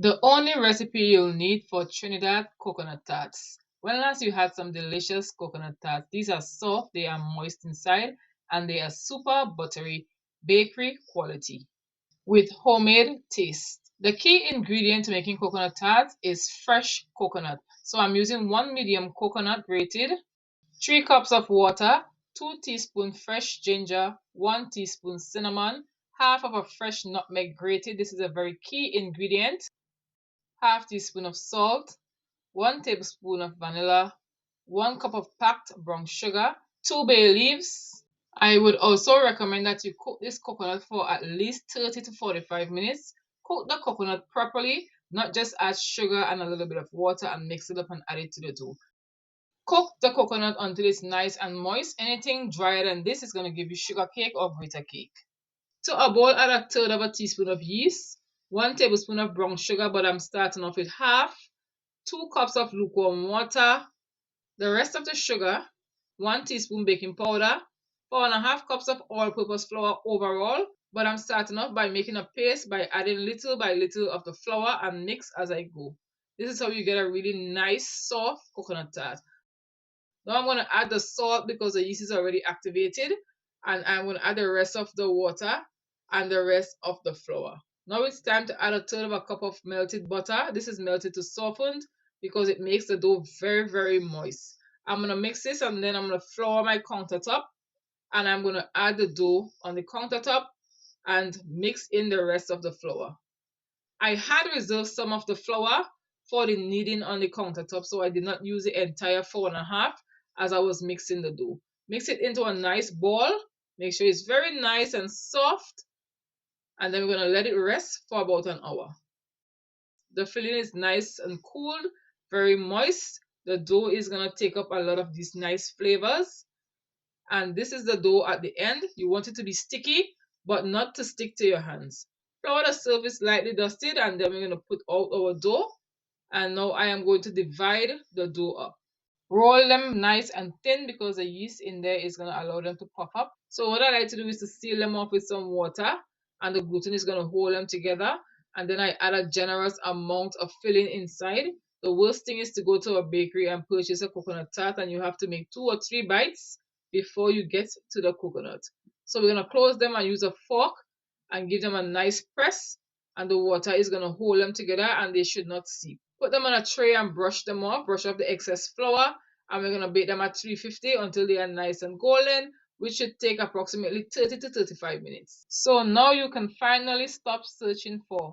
The only recipe you'll need for Trinidad coconut tarts. When last you had some delicious coconut tarts, these are soft, they are moist inside, and they are super buttery, bakery quality with homemade taste. The key ingredient to making coconut tarts is fresh coconut. So I'm using 1 medium coconut grated, 3 cups of water, 2 teaspoons fresh ginger, 1 teaspoon cinnamon, half of a fresh nutmeg grated. This is a very key ingredient. Half teaspoon of salt, 1 tablespoon of vanilla, 1 cup of packed brown sugar, 2 bay leaves. I would also recommend that you cook this coconut for at least 30 to 45 minutes. Cook the coconut properly, not just add sugar and a little bit of water and mix it up and add it to the dough. Cook the coconut until it's nice and moist. Anything drier than this is going to give you sugar cake or grita cake. To a bowl, add a third of a teaspoon of yeast, 1 tablespoon of brown sugar, but I'm starting off with half, 2 cups of lukewarm water, the rest of the sugar, 1 teaspoon baking powder, 4.5 cups of all-purpose flour overall, but I'm starting off by making a paste by adding little by little of the flour and mix as I go. This is how you get a really nice soft coconut tart. Now I'm going to add the salt because the yeast is already activated, and I'm going to add the rest of the water and the rest of the flour. Now it's time to add a third of a cup of melted butter. This is melted to softened because it makes the dough very, very moist. I'm going to mix this and then I'm going to flour my countertop, and I'm going to add the dough on the countertop and mix in the rest of the flour. I had reserved some of the flour for the kneading on the countertop, so I did not use the entire 4.5 as I was mixing the dough. Mix it into a nice ball. Make sure it's very nice and soft, and then we're going to let it rest for about an hour. The filling is nice and cooled, very moist. The dough is going to take up a lot of these nice flavors. And this is the dough at the end. You want it to be sticky, but not to stick to your hands. Flour the surface lightly dusted, and then we're going to put out our dough. And now I am going to divide the dough up. Roll them nice and thin because the yeast in there is going to allow them to puff up. So what I like to do is to seal them off with some water, and the gluten is going to hold them together. And then I add a generous amount of filling inside. The worst thing is to go to a bakery and purchase a coconut tart, and you have to make 2 or 3 bites before you get to the coconut. So we're going to close them and use a fork and give them a nice press, and the water is going to hold them together and they should not seep. Put them on a tray and brush them off, brush off the excess flour, and we're going to bake them at 350 until they are nice and golden, which should take approximately 30 to 35 minutes. So now you can finally stop searching for